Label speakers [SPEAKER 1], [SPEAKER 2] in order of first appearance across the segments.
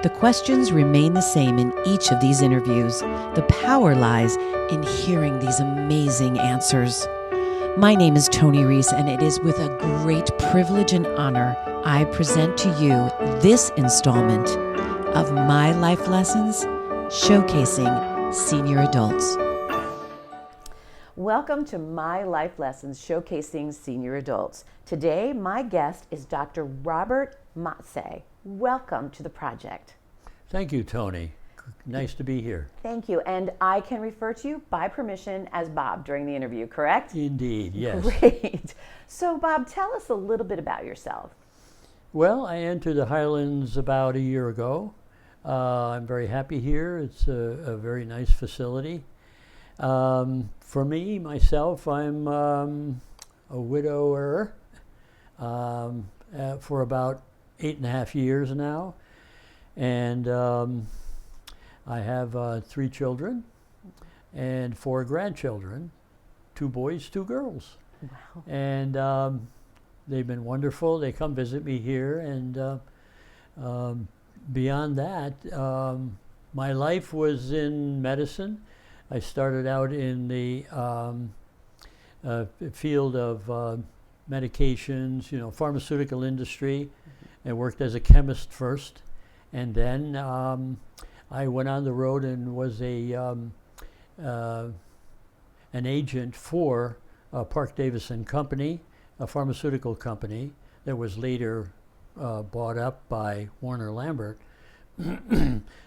[SPEAKER 1] The questions remain the same in each of these interviews. The power lies in hearing these amazing answers. My name is Tony Reese, and it is with a great privilege and honor I present to you this installment of My Life Lessons Showcasing Senior Adults. Welcome to My Life Lessons Showcasing Senior Adults. Today, my guest is Dr. Robert Motsay. Welcome to the project.
[SPEAKER 2] Thank you, Tony. Nice to be here.
[SPEAKER 1] Thank you. And I can refer to you by permission as Bob during the interview, correct?
[SPEAKER 2] Indeed, yes.
[SPEAKER 1] Great. So, Bob, tell us a little bit about yourself.
[SPEAKER 2] Well, I entered the Highlands about a year ago. I'm very happy here. It's a very nice facility. For me, myself, I'm a widower for about 8.5 years now. And I have 3 children and 4 grandchildren, 2 boys, 2 girls.
[SPEAKER 1] Wow.
[SPEAKER 2] And they've been wonderful. They come visit me here. And beyond that, my life was in medicine. I started out in the field of medications, pharmaceutical industry, and worked as a chemist first. And then I went on the road and was an agent for Park Davis and Company, a pharmaceutical company that was later bought up by Warner Lambert.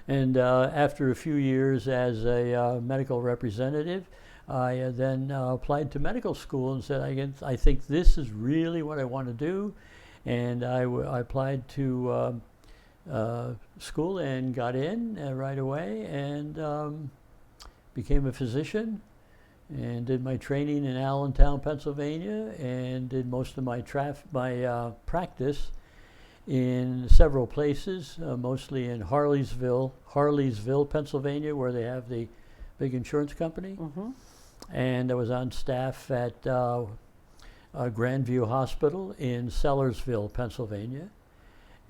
[SPEAKER 2] And after a few years as a medical representative, I then applied to medical school and said, I think this is really what I want to do. And I applied to school and got in right away and became a physician and did my training in Allentown, Pennsylvania, and did most of my practice in several places, mostly in Harleysville, Pennsylvania, where they have the big insurance company.
[SPEAKER 1] Mm-hmm.
[SPEAKER 2] And I was on staff at Grandview Hospital in Sellersville, Pennsylvania.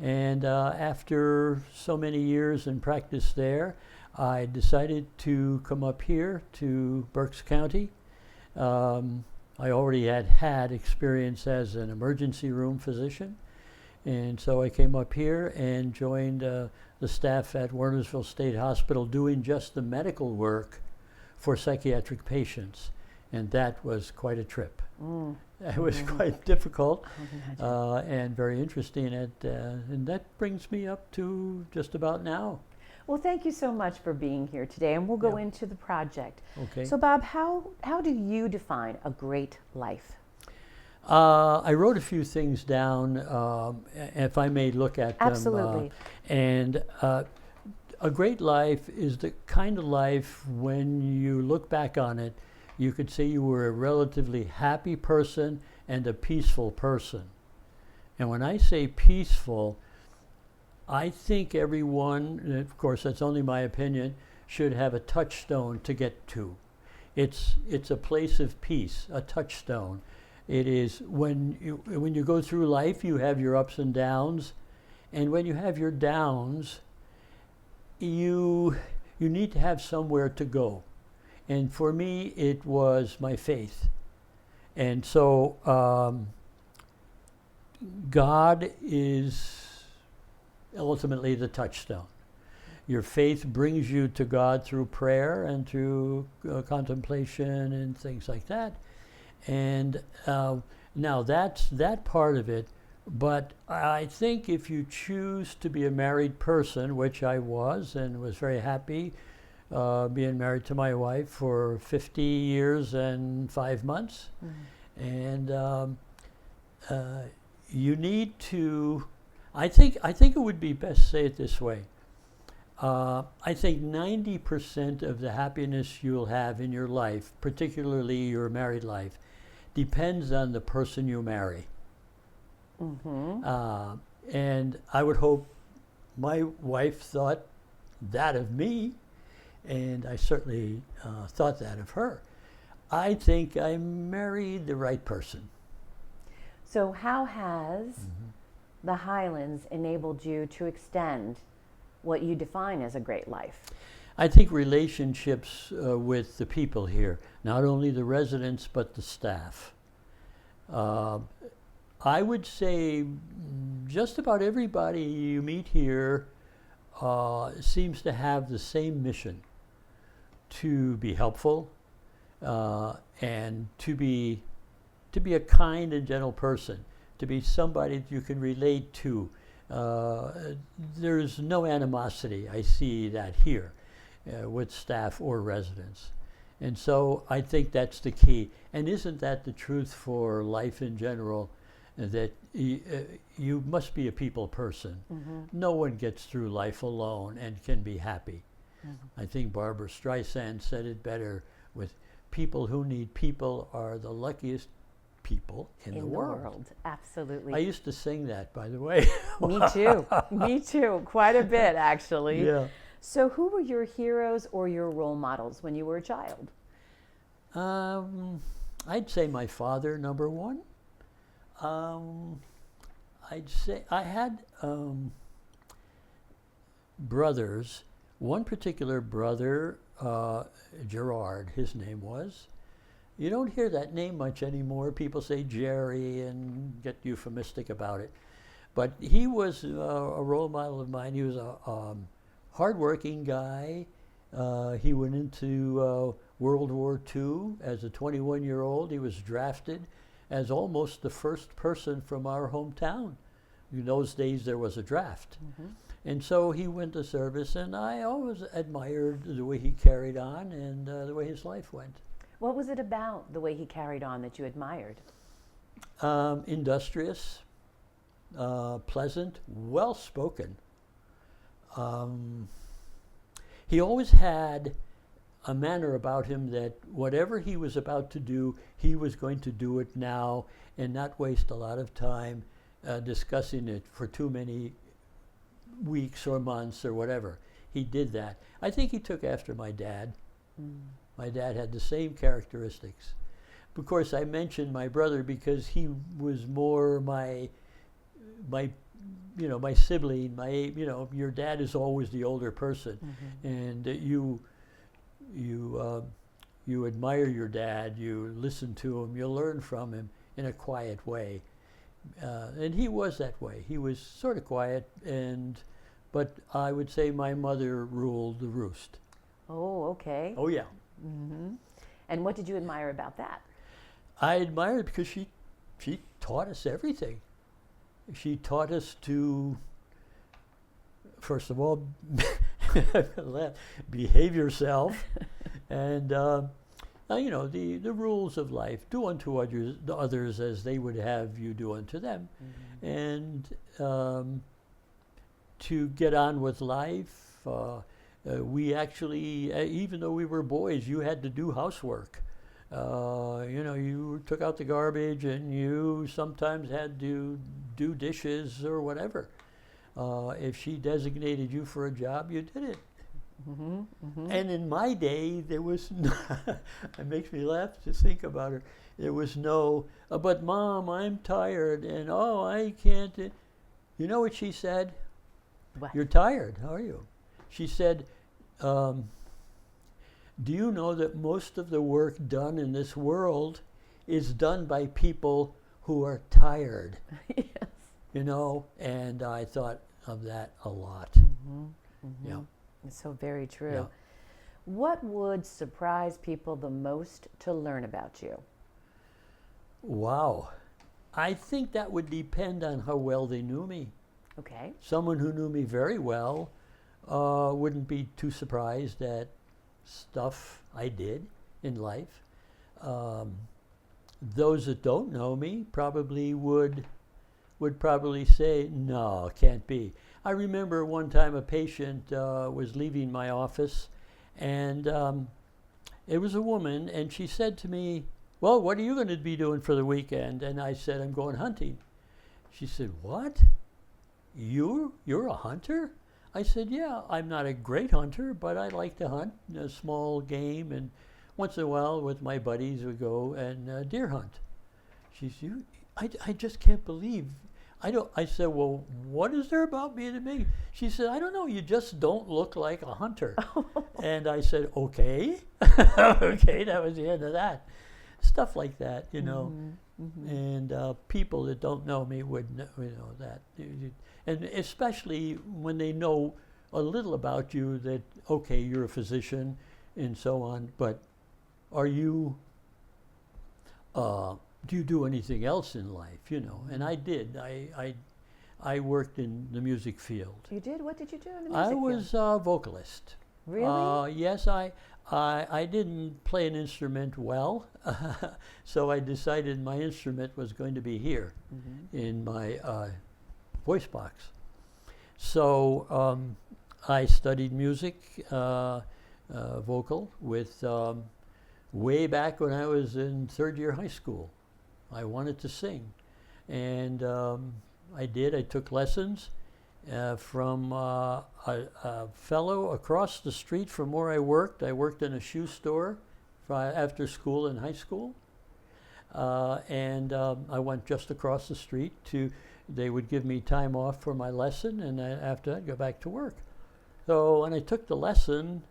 [SPEAKER 2] And after so many years in practice there, I decided to come up here to Berks County. I already had experience as an emergency room physician. And so I came up here and joined the staff at Wernersville State Hospital doing just the medical work for psychiatric patients. And that was quite a trip.
[SPEAKER 1] Mm.
[SPEAKER 2] It was quite difficult and very interesting. And that brings me up to just about now.
[SPEAKER 1] Well, thank you so much for being here today, and we'll go into the project.
[SPEAKER 2] Okay.
[SPEAKER 1] So, Bob, how do you define a great life?
[SPEAKER 2] I wrote a few things down, if I may look at them.
[SPEAKER 1] Absolutely.
[SPEAKER 2] A great life is the kind of life when you look back on it, you could say you were a relatively happy person and a peaceful person. And when I say peaceful, I think everyone, and of course that's only my opinion, should have a touchstone to get to. It's a place of peace, a touchstone. It is when you go through life, you have your ups and downs, and when you have your downs, you need to have somewhere to go. And for me, it was my faith. And so God is ultimately the touchstone. Your faith brings you to God through prayer and through contemplation and things like that. And now that's that part of it. But I think if you choose to be a married person, which I was and was very happy being married to my wife for 50 years and 5 months. Mm-hmm. And you need to, I think it would be best to say it this way. I think 90% of the happiness you'll have in your life, particularly your married life, depends on the person you marry. Mm-hmm. And I would hope my wife thought that of me, and I certainly thought that of her. I think I married the right person.
[SPEAKER 1] So how has the Highlands enabled you to extend what you define as a great life?
[SPEAKER 2] I think relationships with the people here, not only the residents but the staff. I would say just about everybody you meet here seems to have the same mission: to be helpful and to be a kind and gentle person, to be somebody that you can relate to. There's no animosity. I see that here with staff or residents. And so I think that's the key. And isn't that the truth for life in general, that you must be a people person. Mm-hmm. No one gets through life alone and can be happy. Mm-hmm. I think Barbara Streisand said it better with people who need people are the luckiest people in the world. Absolutely. I used to sing that, by the way.
[SPEAKER 1] Me too. Me too. Quite a bit, actually.
[SPEAKER 2] Yeah.
[SPEAKER 1] So who were your heroes or your role models when you were a child?
[SPEAKER 2] I'd say my father, number one. I'd say I had brothers. One particular brother, Gerard, his name was. You don't hear that name much anymore. People say Jerry and get euphemistic about it. But he was a role model of mine. He was a hardworking guy. He went into World War II as a 21-year-old. He was drafted as almost the first person from our hometown. In those days, there was a draft. Mm-hmm. And so he went to service, and I always admired the way he carried on and the way his life went.
[SPEAKER 1] What was it about the way he carried on that you admired?
[SPEAKER 2] Industrious, pleasant, well-spoken. He always had a manner about him that whatever he was about to do, he was going to do it now and not waste a lot of time discussing it for too many weeks or months or whatever. He did that. I think he took after my dad. Mm. My dad had the same characteristics. Of course, I mentioned my brother because he was more my sibling. Your dad is always the older person, mm-hmm. and you admire your dad. You listen to him. You learn from him in a quiet way, and he was that way. He was sort of quiet, but I would say my mother ruled the roost.
[SPEAKER 1] Oh, okay.
[SPEAKER 2] Oh, yeah.
[SPEAKER 1] Mm-hmm. And what did you admire about that?
[SPEAKER 2] I admired it because she taught us everything. She taught us to, first of all, behave yourself, and the rules of life. Do unto others as they would have you do unto them, mm-hmm. and to get on with life. We actually, even though we were boys, you had to do housework. You took out the garbage, and you sometimes had to do dishes or whatever. If she designated you for a job, you did it. Mm-hmm, mm-hmm. And in my day, there was no, it makes me laugh to think about her. There was no, but Mom, I'm tired, and I can't. You know what she said?
[SPEAKER 1] What?
[SPEAKER 2] You're tired, how are you? She said, do you know that most of the work done in this world is done by people who are tired?
[SPEAKER 1] Yes.
[SPEAKER 2] And I thought of that a lot.
[SPEAKER 1] Mm-hmm, mm-hmm.
[SPEAKER 2] Yeah.
[SPEAKER 1] It's so very true.
[SPEAKER 2] Yeah.
[SPEAKER 1] What would surprise people the most to learn about you?
[SPEAKER 2] Wow. I think that would depend on how well they knew me.
[SPEAKER 1] Okay.
[SPEAKER 2] Someone who knew me very well wouldn't be too surprised at stuff I did in life. Those that don't know me probably would probably say, no, can't be. I remember one time a patient was leaving my office, and it was a woman, and she said to me, well, what are you going to be doing for the weekend? And I said, I'm going hunting. She said, what? You're a hunter? I said, yeah, I'm not a great hunter, but I like to hunt a small game, and once in a while with my buddies we go and deer hunt. She said, I just can't believe. I said, well, what is there about me to me? She said, I don't know, you just don't look like a hunter. And I said, okay. Okay, that was the end of that. Stuff like that, you know. And people that don't know me would know, that. And especially when they know a little about you, that, okay, you're a physician and so on, but are you, do you do anything else in life, you know? And I did. I worked in the music field.
[SPEAKER 3] You did? What did you do in the music
[SPEAKER 2] I
[SPEAKER 3] field?
[SPEAKER 2] was a vocalist.
[SPEAKER 3] Really?
[SPEAKER 2] Yes, I didn't play an instrument well, so I decided my instrument was going to be here in my voice box. So I studied music, vocal, with way back when I was in third year high school. I wanted to sing, and I did. I took lessons from a fellow across the street from where I worked. I worked in a shoe store after school in high school, and I went just across the street to. They would give me time off for my lesson, and after that, go back to work. So when I took the lesson,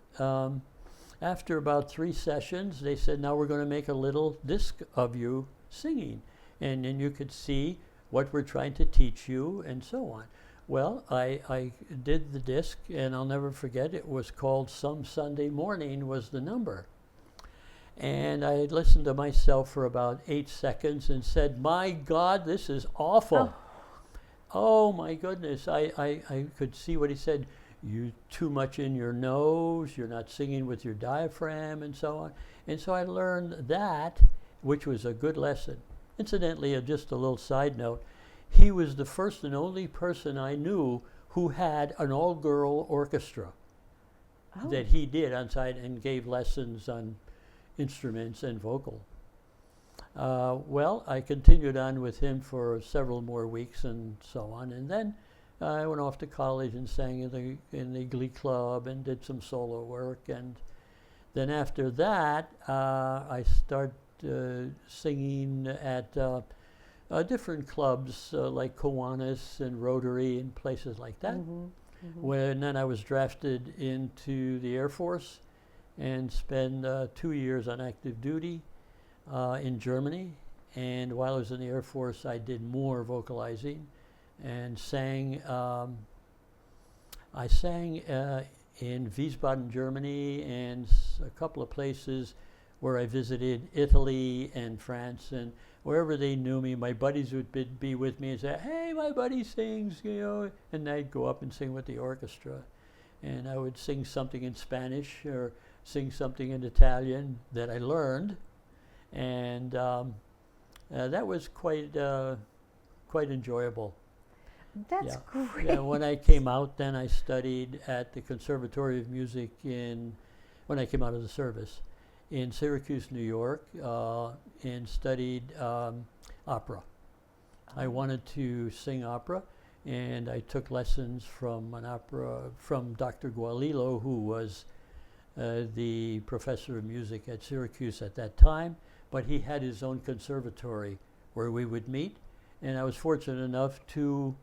[SPEAKER 2] after about 3 sessions, they said, now we're going to make a little disc of you singing, and then you could see what we're trying to teach you, and so on. Well, I did the disc, and I'll never forget, it was called Some Sunday Morning was the number. And I listened to myself for about 8 seconds and said, my God, this is awful. Oh my goodness, I could see what he said. You too much in your nose, you're not singing with your diaphragm, and so on. And so I learned that, which was a good lesson. Incidentally, just a little side note, he was the first and only person I knew who had an all-girl orchestra that he did on site and gave lessons on instruments and vocal. Well, I continued on with him for several more weeks and so on, and then I went off to college and sang in the Glee Club and did some solo work, and then after that, I started singing at different clubs like Kiwanis and Rotary and places like that. When then I was drafted into the Air Force and spent 2 years on active duty in Germany. And while I was in the Air Force, I did more vocalizing and sang. I sang in Wiesbaden, Germany, and a couple of places where I visited Italy and France, and wherever they knew me, my buddies would be with me and say, hey, my buddy sings, you know, and I'd go up and sing with the orchestra. And I would sing something in Spanish or sing something in Italian that I learned, and that was quite enjoyable.
[SPEAKER 3] That's great.
[SPEAKER 2] Yeah, when I came out, then I studied at the Conservatory of Music when I came out of the service, in Syracuse, New York, and studied opera. I wanted to sing opera, and I took lessons from Dr. Gualillo, who was the professor of music at Syracuse at that time, but he had his own conservatory where we would meet, and I was fortunate enough to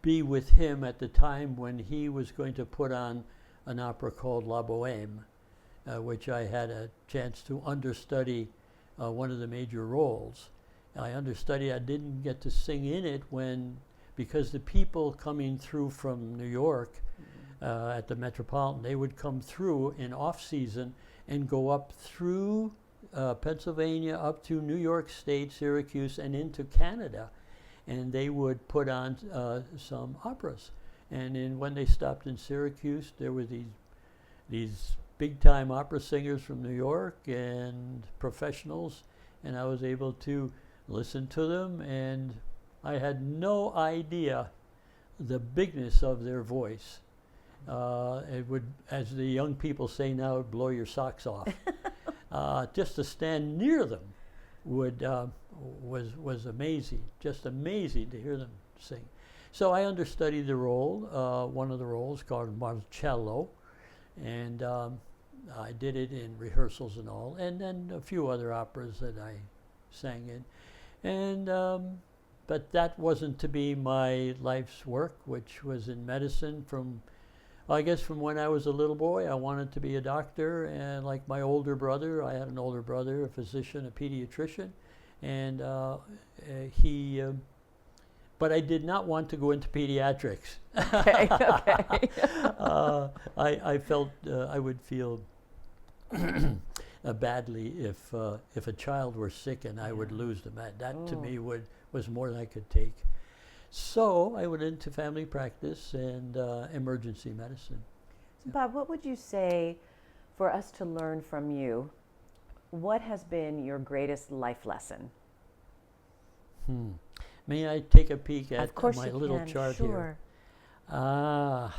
[SPEAKER 2] be with him at the time when he was going to put on an opera called La Bohème, which I had a chance to understudy one of the major roles. I understudied. I didn't get to sing in it because the people coming through from New York at the Metropolitan, they would come through in off-season and go up through Pennsylvania, up to New York State, Syracuse, and into Canada. And they would put on some operas. And then when they stopped in Syracuse, there were these big-time opera singers from New York and professionals, and I was able to listen to them, and I had no idea the bigness of their voice. It would, as the young people say now, it would blow your socks off. Just to stand near them was amazing, just amazing to hear them sing. So I understudied the role, one of the roles called Marcello, and I did it in rehearsals and all, and then a few other operas that I sang in. And but that wasn't to be my life's work, which was in medicine. I guess from when I was a little boy, I wanted to be a doctor, and like my older brother, I had an older brother, a physician, a pediatrician, and he. But I did not want to go into pediatrics.
[SPEAKER 3] Okay, okay.
[SPEAKER 2] I felt I would feel badly if a child were sick and I would lose them. That to me was more than I could take. So I went into family practice and emergency medicine.
[SPEAKER 3] So Bob, what would you say for us to learn from you? What has been your greatest life lesson?
[SPEAKER 2] May I take a peek at
[SPEAKER 3] Of course
[SPEAKER 2] my
[SPEAKER 3] you
[SPEAKER 2] little
[SPEAKER 3] can,
[SPEAKER 2] chart
[SPEAKER 3] sure.
[SPEAKER 2] here?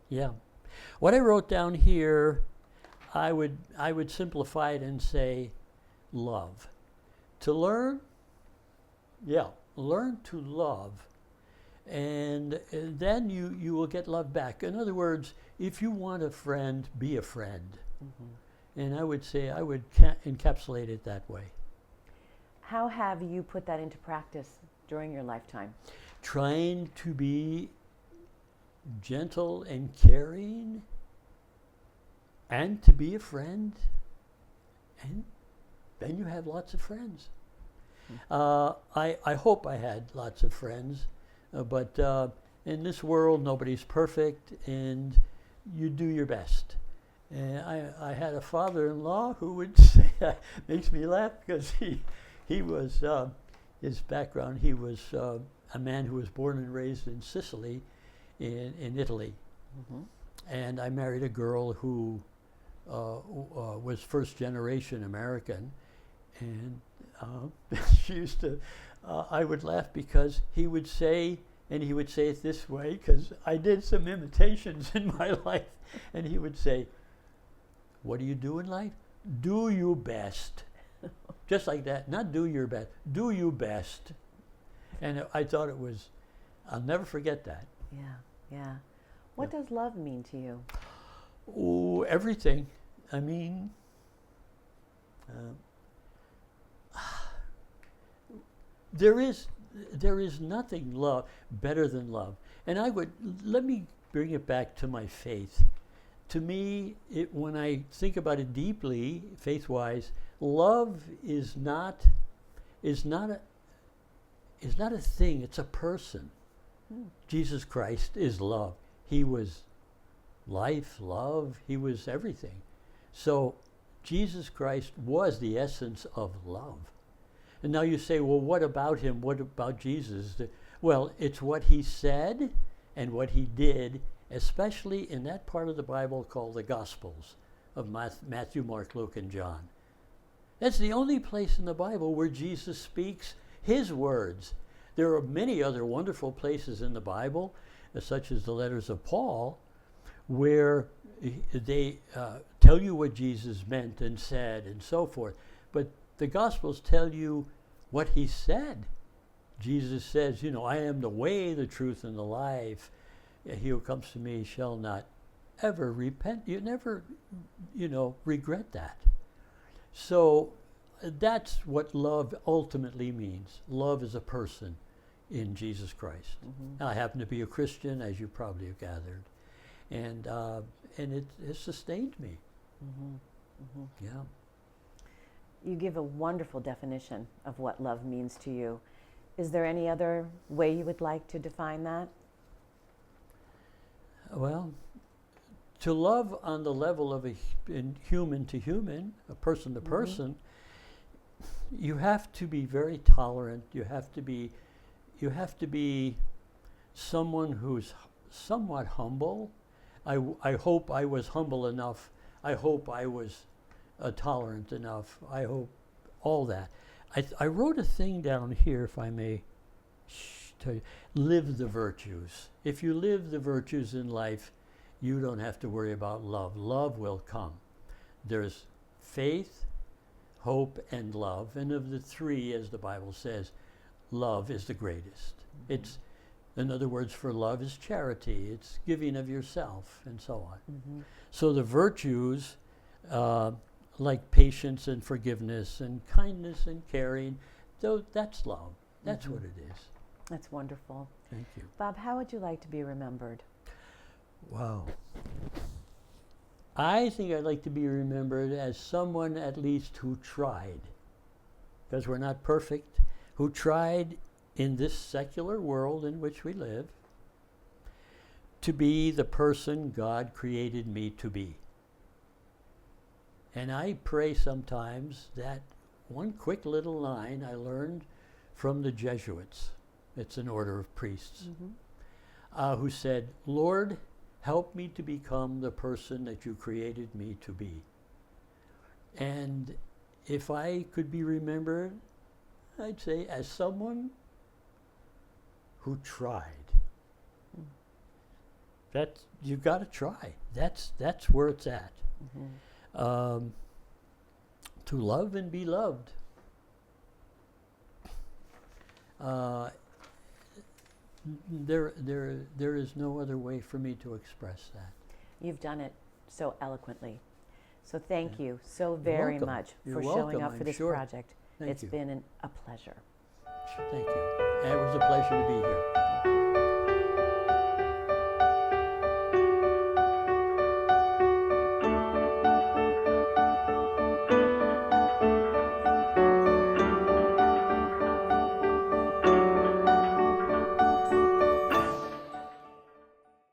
[SPEAKER 2] Yeah. What I wrote down here, I would simplify it and say love. To learn, learn to love, and then you will get love back. In other words, if you want a friend, be a friend. And I would say I would encapsulate it that way.
[SPEAKER 3] How have you put that into practice during your lifetime?
[SPEAKER 2] Trying to be gentle and caring, and to be a friend, and then you have lots of friends. I hope I had lots of friends, but in this world nobody's perfect, and you do your best. And I had a father-in-law who would say, makes me laugh because he was, his background, he was a man who was born and raised in Sicily, in Italy. And I married a girl who was first generation American. And she used to, I would laugh because he would say, and he would say it this way, because I did some imitations in my life, and he would say, "What do you do in life? Do your best." Just like that, not do your best, do your best. And I thought it was, I'll never forget that.
[SPEAKER 3] Yeah. What does love mean to you?
[SPEAKER 2] Oh, everything. I mean, there is nothing better than love. And let me bring it back to my faith. To me, when I think about it deeply, faith-wise, love is not a thing. It's a person. Jesus Christ is love. He was life, love. He was everything. So Jesus Christ was the essence of love. And now you say, well, what about him? What about Jesus? Well, it's what he said and what he did, especially in that part of the Bible called the Gospels of Matthew, Mark, Luke, and John. That's the only place in the Bible where Jesus speaks his words. There are many other wonderful places in the Bible, such as the letters of Paul, where they tell you what Jesus meant and said and so forth. But the Gospels tell you what he said. Jesus says, I am the way, the truth, and the life. He who comes to me shall not ever repent. You never, regret that. So that's what love ultimately means. Love is a person in Jesus Christ. And I happen to be a Christian, as you probably have gathered. And it has sustained me. Yeah.
[SPEAKER 3] You give a wonderful definition of what love means to you. Is there any other way you would like to define that?
[SPEAKER 2] Well, to love on the level of human to human, a person to person, you have to be very tolerant. You have to be someone who's somewhat humble. I hope I was humble enough. I hope I was tolerant enough. I hope all that. I wrote a thing down here, if I may tell you. Live the virtues. If you live the virtues in life, you don't have to worry about love. Love will come. There's faith, hope, and love. And of the three, as the Bible says, love is the greatest. It's, in other words, for love is charity. It's giving of yourself, and so on. So the virtues, like patience and forgiveness and kindness and caring, So that's love. That's what it is.
[SPEAKER 3] That's wonderful.
[SPEAKER 2] Thank you.
[SPEAKER 3] Bob, how would you like to be remembered?
[SPEAKER 2] Wow. I think I'd like to be remembered as someone at least who tried, because we're not perfect, who tried in this secular world in which we live to be the person God created me to be. And I pray sometimes that one quick little line I learned from the Jesuits, it's an order of priests, who said, Lord, help me to become the person that you created me to be. And if I could be remembered, I'd say as someone who tried. You got to try. That's where it's at. To love and be loved. There is no other way for me to express that.
[SPEAKER 3] You've done it so eloquently. So thank you so very
[SPEAKER 2] welcome.
[SPEAKER 3] much
[SPEAKER 2] You're
[SPEAKER 3] for showing
[SPEAKER 2] welcome,
[SPEAKER 3] up for
[SPEAKER 2] I'm
[SPEAKER 3] this
[SPEAKER 2] sure.
[SPEAKER 3] project.
[SPEAKER 2] Thank
[SPEAKER 3] It's
[SPEAKER 2] you.
[SPEAKER 3] been a pleasure.
[SPEAKER 2] Thank you. It was a pleasure to be here.